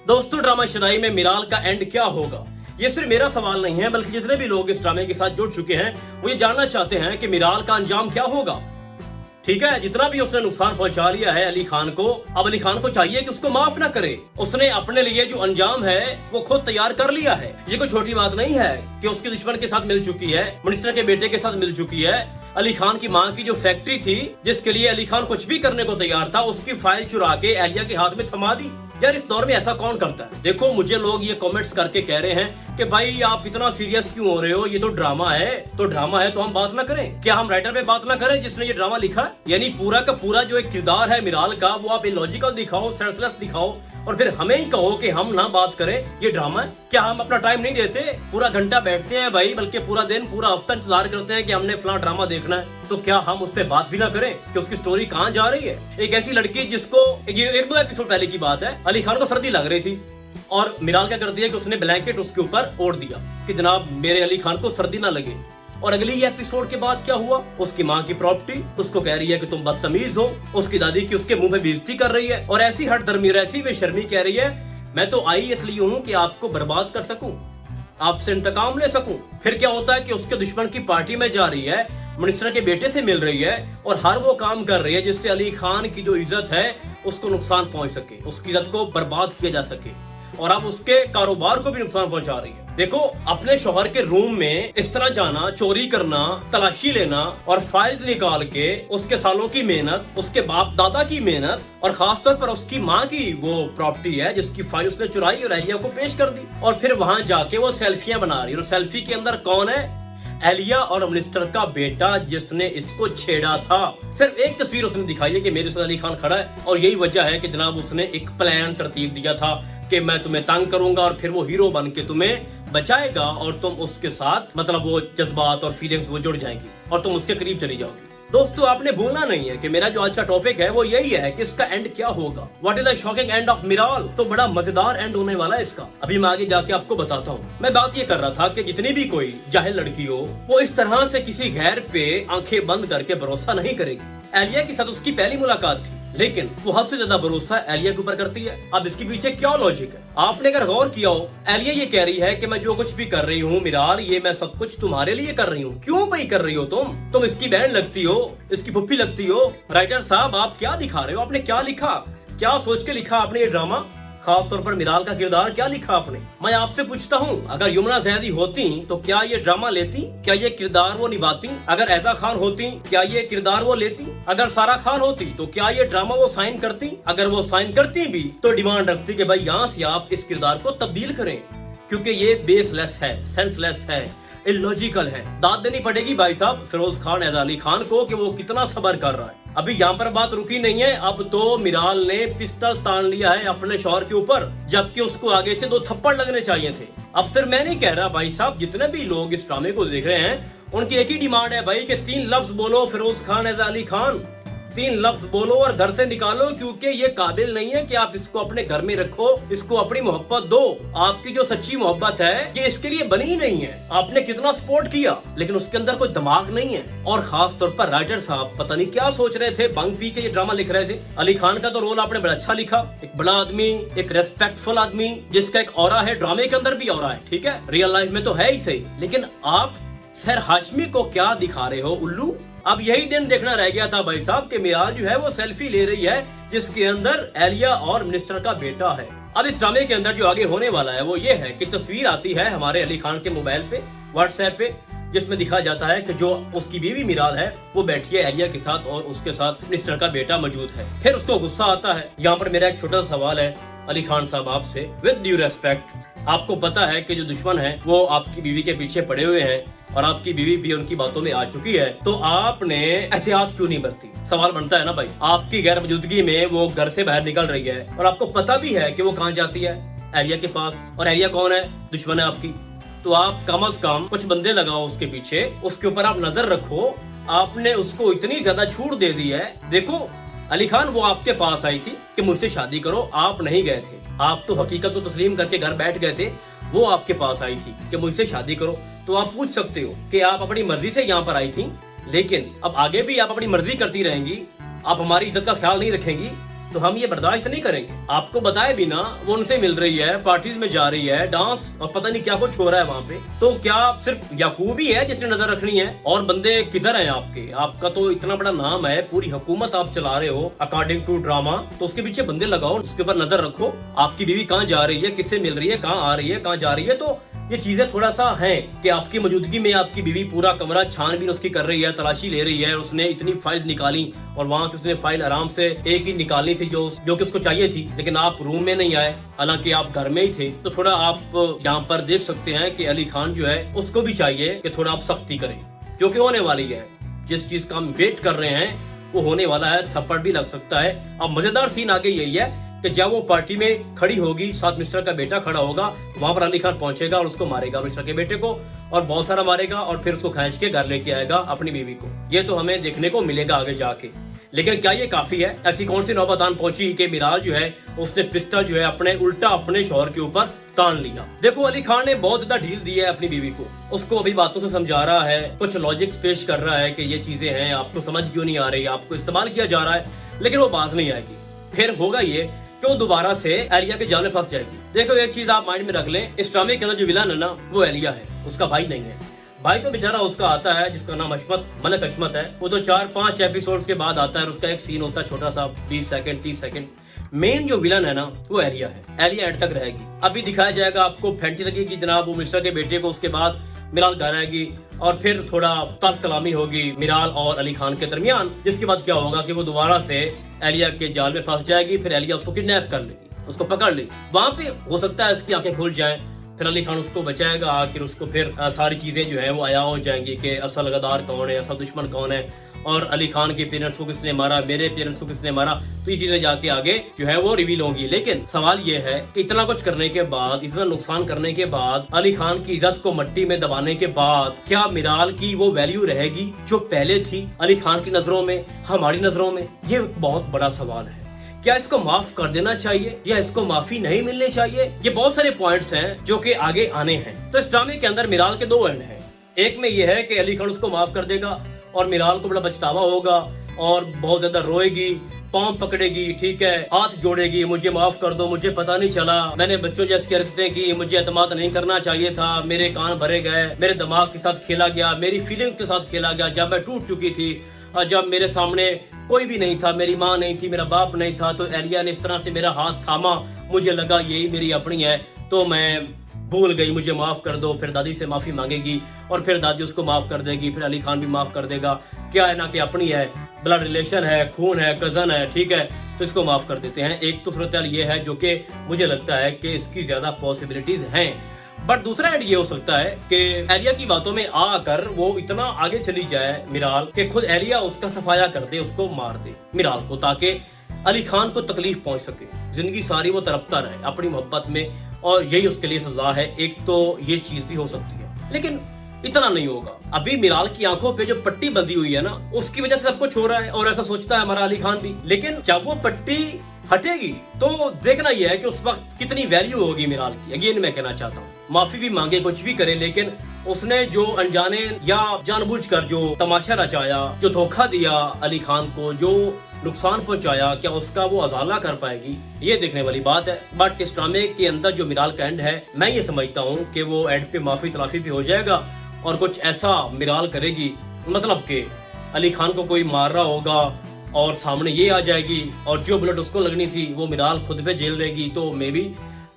दोस्तों, ड्रामा शुदाई में मिराल का एंड क्या होगा? ये सिर्फ मेरा सवाल नहीं है, बल्कि जितने भी लोग इस ड्रामे के साथ जुड़ चुके हैं वो ये जानना चाहते हैं कि मिराल का अंजाम क्या होगा। ठीक है, जितना भी उसने नुकसान पहुंचा लिया है अली खान को, अब अली खान को चाहिए कि उसको माफ ना करे। उसने अपने लिए जो अंजाम है वो खुद तैयार कर लिया है। ये कोई छोटी बात नहीं है कि उसके दुश्मन के साथ मिल चुकी है, मिनिस्टर के बेटे के साथ मिल चुकी है। अली खान की मां की जो फैक्ट्री थी जिसके लिए अली खान कुछ भी करने को तैयार था, उसकी फाइल चुरा के एलिया के हाथ में थमा दी। यार, इस दौर में ऐसा कौन करता है? देखो, मुझे लोग ये कमेंट्स करके कह रहे हैं कि भाई आप इतना सीरियस क्यों हो रहे हो, ये तो ड्रामा है। तो ड्रामा है तो हम बात ना करें? क्या हम राइटर पे बात ना करें जिसने ये ड्रामा लिखा है? यानी पूरा का पूरा जो एक किरदार है मिराल का, वो आप इलॉजिकल दिखाओ, सेंसलेस दिखाओ और फिर हमें ही कहो कि हम ना बात करें, ये ड्रामा है? क्या हम अपना टाइम नहीं देते? पूरा घंटा बैठते हैं भाई, बल्कि पूरा दिन, पूरा हफ्ता इंतजार करते हैं कि हमने फलां ड्रामा देखना है। तो क्या हम उस पर बात भी ना करें कि उसकी स्टोरी कहाँ जा रही है? एक ऐसी लड़की जिसको ये 1-2 एपिसोड पहले की बात है, अली खान को सर्दी लग रही थी और मिराल क्या करती है कि उसने ब्लैंकेट उसके ऊपर ओढ़ दिया कि जनाब मेरे अली खान को सर्दी ना लगे। और अगली एपिसोड के बाद क्या हुआ? उसकी माँ की प्रॉपर्टी उसको कह रही है कि तुम बदतमीज हो। उसकी दादी की उसके मुंह पे बेइज्जती कर रही है और ऐसी हठधर्मी और ऐसी बेशर्मी कह रही है मैं तो आई इसलिए हूँ कि आपको बर्बाद कर सकूं, आपसे इंतकाम ले सकूं। फिर क्या होता है कि उसके दुश्मन की पार्टी में जा रही है, मिनिस्टर के बेटे से मिल रही है और हर वो काम कर रही है जिससे अली खान की जो इज्जत है उसको नुकसान पहुंच सके, उसकी इज्जत को बर्बाद किया जा सके और अब उसके कारोबार को भी नुकसान पहुंचा रही है। देखो, अपने शौहर के रूम में इस तरह जाना, चोरी करना, तलाशी लेना और फाइल निकाल के उसके सालों की मेहनत, उसके बाप दादा की मेहनत और खासतौर पर उसकी माँ की वो प्रॉपर्टी है जिसकी फाइल उसने चुराई और एलिया को पेश कर दी। और फिर वहां जाके वो सेल्फियां बना रही है और सेल्फी के अंदर कौन है? एलिया और मिनिस्टर का बेटा जिसने इसको छेड़ा था। सिर्फ एक तस्वीर उसने दिखाई है कि मेरे साथ अली खान खड़ा है और यही वजह है कि जनाब उसने एक प्लान तरतीब दिया था कि मैं तुम्हें तंग करूंगा और फिर वो हीरो बन के तुम्हें बचाएगा और तुम उसके साथ, मतलब वो जज्बात और फीलिंग्स वो जुड़ जाएंगी और तुम उसके करीब चली जाओगी। दोस्तों, आपने भूलना नहीं है कि मेरा जो आज का टॉपिक है वो यही है कि इसका एंड क्या होगा। What is the shocking end of मिराल? तो बड़ा मजेदार एंड होने वाला है इसका। अभी मैं आगे जाके आपको बताता हूँ। मैं बात ये कर रहा था कि जितनी भी कोई जाहिल लड़की हो वो इस तरह से किसी गैर पे आंखें बंद करके भरोसा नहीं करेगी। एलिया के साथ उसकी पहली मुलाकात थी, लेकिन वो हद से ज्यादा भरोसा एलिया के ऊपर करती है। अब इसके पीछे क्या लॉजिक है? आपने अगर गौर किया हो, एलिया ये कह रही है कि मैं जो कुछ भी कर रही हूँ मिराल, ये मैं सब कुछ तुम्हारे लिए कर रही हूँ। क्यों भाई कर रही हो? तुम इसकी बहन लगती हो, इसकी फुफ्फी लगती हो। राइटर साहब, आप क्या दिखा रहे हो? आपने क्या लिखा, क्या सोच के लिखा आपने ये ड्रामा? खास तौर पर मिराल का किरदार क्या लिखा आपने? मैं आपसे पूछता हूँ, अगर यमुना जैदी होती तो क्या ये ड्रामा लेती? क्या ये किरदार वो निभाती? अगर ऐसा खान होती क्या ये किरदार वो लेती? अगर सारा खान होती तो क्या ये ड्रामा वो साइन करती? अगर वो साइन करती भी तो डिमांड रखती कि भाई यहाँ से आप इस किरदार को तब्दील करें, क्योंकि ये बेसलेस है, सेंसलेस है, इलॉजिकल है। दाद देनी पड़ेगी भाई साहब फिरोज खान एज अली खान को कि वो कितना सब्र कर रहा है। अभी यहाँ पर बात रुकी नहीं है, अब तो मिराल ने पिस्टल तान लिया है अपने शौहर के ऊपर, जबकि उसको आगे से 2 थप्पड़ लगने चाहिए थे। अब सिर्फ मैं नहीं कह रहा भाई साहब, जितने भी लोग इस ड्रामे को देख रहे हैं उनकी एक ही डिमांड है भाई कि 3 लफ्ज बोलो फिरोज खान एज अली खान, 3 लफ्ज बोलो और घर से निकालो, क्योंकि ये काबिल नहीं है कि आप इसको अपने घर में रखो, इसको अपनी मोहब्बत दो। आपकी जो सच्ची मोहब्बत है ये इसके लिए बनी ही नहीं है। आपने कितना सपोर्ट किया लेकिन उसके अंदर कोई दिमाग नहीं है। और खास तौर पर राइटर साहब पता नहीं क्या सोच रहे थे, बंग पी के ये ड्रामा लिख रहे थे। अली खान का तो रोल आपने बड़ा अच्छा लिखा, एक बड़ा आदमी, एक रेस्पेक्टफुल आदमी जिसका एक ऑरा है, ड्रामे के अंदर भी ऑरा है, ठीक है, रियल लाइफ में तो है ही सही, लेकिन आप सर हाशमी को क्या दिखा रहे हो उल्लू? अब यही दिन देखना रह गया था भाई साहब कि मिराल जो है वो सेल्फी ले रही है जिसके अंदर एलिया और मिनिस्टर का बेटा है। अब इस ड्रामे के अंदर जो आगे होने वाला है वो ये है कि तस्वीर आती है हमारे अली खान के मोबाइल पे, व्हाट्सएप पे, जिसमें दिखाया जाता है कि जो उसकी बीवी मिराल है वो बैठी है एलिया के साथ और उसके साथ मिनिस्टर का बेटा मौजूद है। फिर उसको गुस्सा आता है। यहाँ पर मेरा एक छोटा सवाल है अली खान साहब आपसे, विद ड्यू रेस्पेक्ट, आपको पता है कि जो दुश्मन है वो आपकी बीवी के पीछे पड़े हुए हैं और आपकी बीवी भी उनकी बातों में आ चुकी है, तो आपने एहतियात क्यों नहीं बरती? सवाल बनता है ना भाई, आपकी गैर मौजूदगी में वो घर से बाहर निकल रही है और आपको पता भी है कि वो कहाँ जाती है, एलिया के पास, और एलिया कौन है? दुश्मन है आपकी। तो आप कम से कम कुछ बंदे लगाओ उसके पीछे, उसके ऊपर आप नजर रखो। आपने उसको इतनी ज्यादा छूट दे दी है। देखो अली खान वो आपके पास आई थी कि मुझसे शादी करो, आप नहीं गए थे, आप तो हकीकत को तस्लीम करके घर बैठ गए थे। वो आपके पास आई थी कि मुझसे शादी करो, तो आप पूछ सकते हो कि आप अपनी मर्जी से यहाँ पर आई थी, लेकिन अब आगे भी आप अपनी मर्जी करती रहेंगी, आप हमारी इज्जत का ख्याल नहीं रखेंगी, तो हम ये बर्दाश्त नहीं करेंगे। आपको बताए बिना वो उनसे मिल रही है, पार्टीज में जा रही है, डांस और पता नहीं क्या कुछ हो रहा है वहाँ पे। तो क्या सिर्फ याकूब ही है जिसने नजर रखनी है? और बंदे किधर हैं आपके? आपका तो इतना बड़ा नाम है, पूरी हुकूमत आप चला रहे हो अकॉर्डिंग टू ड्रामा, तो उसके पीछे बंदे लगाओ, उसके ऊपर नजर रखो। आपकी बीवी कहाँ जा रही है, किससे मिल रही है, कहाँ आ रही है, कहाँ जा रही है। तो ये चीजें थोड़ा सा हैं कि आपकी मौजूदगी में आपकी बीवी पूरा कमरा छानबीन उसकी कर रही है, तलाशी ले रही है, उसने इतनी फाइल्स निकाली और वहां से उसने फाइल आराम से एक ही निकालनी थी जो कि उसको चाहिए थी, लेकिन आप रूम में नहीं आए, हालांकि आप घर में ही थे। तो थोड़ा आप यहाँ पर देख सकते हैं कि अली खान जो है उसको भी चाहिए कि थोड़ा आप सख्ती करें, क्योंकि होने वाली है। जिस चीज का हम वेट कर रहे हैं वो होने वाला है, थप्पड़ भी लग सकता है। अब मजेदार सीन आगे यही है कि जब वो पार्टी में खड़ी होगी, साथ मिस्टर का बेटा खड़ा होगा, वहां पर अली खान पहुंचेगा और उसको मारेगा, मिस्टर के बेटे को, और बहुत सारा मारेगा और फिर उसको खींच के घर लेके आएगा अपनी बीवी को। ये तो हमें देखने को मिलेगा आगे जाके। लेकिन क्या ये काफी है? ऐसी कौन सी नौबत आन पहुंची कि मिराल जो है उसने पिस्टल जो है अपने उल्टा अपने शौहर के ऊपर तान लिया। देखो अली खान ने बहुत ज्यादा ढील दी है अपनी बीवी को, उसको अभी बातों से समझा रहा है, कुछ लॉजिक्स पेश कर रहा है कि ये चीजें हैं, आपको समझ क्यों नहीं आ रही, आपको इस्तेमाल किया जा रहा है, लेकिन वो बात नहीं आएगी। फिर होगा ये कि वो दोबारा से एलिया के जाल में फंस जाएगी। देखो एक चीज आप माइंड में रख लें, इस ड्रामे के अंदर जो विलन है ना वो एलिया है, उसका भाई नहीं है। भाई तो बेचारा उसका आता है जिसका नाम अशमत, मलक अशमत है, वो तो 4-5 एपिसोड्स के बाद आता है, उसका एक सीन होता है छोटा सा 20 सेकंड 30 सेकंड। मेन जो विलन है ना वो एलिया है, एलिया एंड तक रहेगी। अभी दिखाया जाएगा आपको, फैंटी लगेगी जनाब वो मिस्टर के बेटे को, उसके बाद मिराल घर आएगी और फिर थोड़ा तल्ख कलामी होगी मिराल और अली खान के दरमियान, जिसके बाद क्या होगा कि वो दोबारा से एलिया के जाल में फंस जाएगी, फिर एलिया उसको किडनैप कर लेगी, उसको पकड़ लेगी। वहां पे हो सकता है इसकी आंखें खुल जाएं, फिर अली खान उसको बचाएगा, आखिर उसको फिर सारी चीजें जो है वो आया हो जाएंगी कि असल गद्दार कौन है, असल दुश्मन कौन है, और अली खान के पेरेंट्स को किसने मारा, मेरे पेरेंट्स को किसने मारा। तो ये चीजें जाके आगे जो है वो रिवील होंगी। लेकिन सवाल ये है कि इतना कुछ करने के बाद, इतना नुकसान करने के बाद, अली खान की इज्जत को मट्टी में दबाने के बाद, क्या मिराल की वो वैल्यू रहेगी जो पहले थी अली खान की नजरों में, हमारी नजरों में? ये बहुत बड़ा सवाल है। क्या इसको माफ कर देना चाहिए या इसको माफी नहीं मिलनी चाहिए? ये बहुत सारे पॉइंट्स हैं जो कि आगे आने हैं। तो इस ड्रामे के अंदर मिराल के 2 एंड हैं। एक में ये है कि अली खान उसको माफ कर देगा और मिराल को बड़ा पछतावा होगा और बहुत ज्यादा रोएगी, पांव पकड़ेगी, ठीक है, हाथ जोड़ेगी, मुझे माफ कर दो, मुझे पता नहीं चला, मैंने बच्चों जैसी हरकतें की, मुझे एतमाद नहीं करना चाहिए था, मेरे कान भरे गए, मेरे दिमाग के साथ खेला गया, मेरी फीलिंग के साथ खेला गया, जब मैं टूट चुकी थी, जब मेरे सामने कोई भी नहीं था, मेरी माँ नहीं थी, मेरा बाप नहीं था, तो एलिया ने इस तरह से मेरा हाथ थामा, मुझे लगा यही मेरी अपनी है, तो मैं भूल गई, मुझे माफ कर दो। फिर दादी से माफी मांगेगी और फिर दादी उसको माफ कर देगी, फिर अली खान भी माफ कर देगा। क्या है ना कि अपनी है, ब्लड रिलेशन है, खून है, कजन है, ठीक है, तो इसको माफ कर देते हैं। एक तो सूरत ये है जो कि मुझे लगता है कि इसकी ज्यादा पॉसिबिलिटीज हैं। बट दूसरा एड ये हो सकता है कि एलिया की बातों में आकर वो इतना आगे चली जाए मिराल कि खुद एलिया उसका सफाया कर दे, उसको मार दे मिराल को, ताकि अली खान को तकलीफ पहुंच सके, जिंदगी सारी वो तड़पता रहे अपनी मोहब्बत में, और यही उसके लिए सजा है। एक तो ये चीज भी हो सकती है, लेकिन इतना नहीं होगा। अभी मिराल की आंखों पे जो पट्टी बंधी हुई है ना, उसकी वजह से सब कुछ हो रहा है, और ऐसा सोचता है हमारा अली खान भी। लेकिन जब वो पट्टी हटेगी तो देखना यह है कि उस वक्त कितनी वैल्यू होगी मिराल की। अगेन मैं कहना चाहता हूँ, माफी भी मांगे, कुछ भी करे, लेकिन उसने जो अनजाने या जानबूझकर जो तमाशा रचाया, जो धोखा दिया अली खान को, जो नुकसान पहुंचाया, क्या उसका वो अजाला कर पाएगी? ये देखने वाली बात है। बट इस ड्रामे के अंदर जो मिराल का एंड है, मैं ये समझता हूँ कि वो एंड पे माफी तलाफी भी हो जाएगा और कुछ ऐसा मिराल करेगी, मतलब कि अली खान को कोई मार रहा होगा और सामने ये आ जाएगी और जो ब्लड उसको लगनी थी वो मिराल खुद पे झेल लेगी। तो मे बी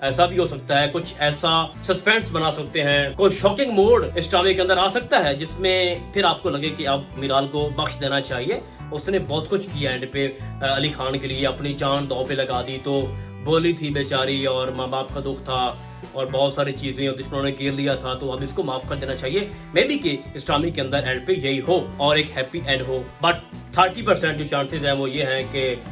ऐसा भी हो सकता है, कुछ ऐसा सस्पेंस बना सकते हैं, कोई शॉकिंग मोड इस ड्रामे के अंदर आ सकता है जिसमें फिर आपको लगे कि अब मिराल को बख्श देना चाहिए, उसने बहुत कुछ किया एंड पे अली खान के लिए, अपनी जान दांव पे लगा दी, तो बोली थी बेचारी, और माँ बाप का दुख था और बहुत सारी चीजें और दुश्मनों ने घेर लिया था, तो अब इसको माफ कर देना चाहिए। मे बी कि इस ड्रामे के अंदर एंड पे यही हो और एक हैप्पी एंड हो। बट 30% जो चांसेस है वो ये है कि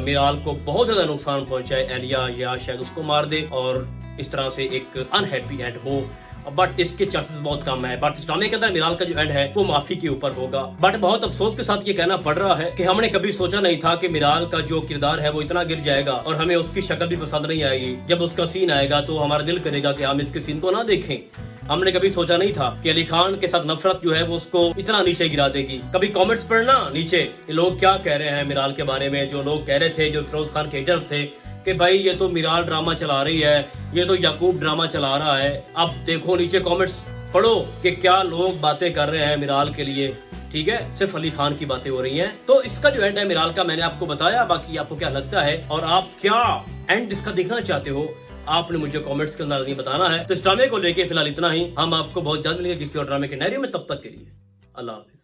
मिराल को बहुत ज्यादा नुकसान पहुंचाए एलिया, या शायद उसको मार दे और इस तरह से एक अनहैप्पी एंड हो। बट इसके चांसेस बहुत कम है। बट इस ड्रामे के अंदर मिराल का जो एंड है वो माफी के ऊपर होगा। बट बहुत अफसोस के साथ ये कहना पड़ रहा है कि हमने कभी सोचा नहीं था कि मिराल का जो किरदार है वो इतना गिर जाएगा और हमें उसकी शक्ल भी पसंद नहीं आएगी। जब उसका सीन आएगा तो हमारा दिल करेगा कि हम इसके सीन को ना देखें। हमने कभी सोचा नहीं था कि अली खान के साथ नफरत जो है वो उसको इतना नीचे गिरा देगी। कभी कमेंट्स पढ़ना नीचे ये लोग क्या कह रहे हैं मिराल के बारे में। जो लोग कह रहे थे, जो फिरोज खान के हेटर्स थे कि भाई ये तो मिराल ड्रामा चला रही है, ये तो याकूब ड्रामा चला रहा है। अब देखो नीचे कमेंट्स पढ़ो कि क्या लोग बातें कर रहे हैं मिराल के लिए। ठीक है, सिर्फ अली खान की बातें हो रही हैं। तो इसका जो एंड है मिराल का मैंने आपको बताया। बाकी आपको क्या लगता है और आप क्या एंड इसका देखना चाहते हो, आपने मुझे कमेंट्स के अंदर बताना है। तो इस ड्रामे को लेके फिलहाल इतना ही। हम आपको बहुत जल्द मिलेंगे किसी और ड्रामे के नैरियो में। तब तक के लिए अल्लाह हाफिज।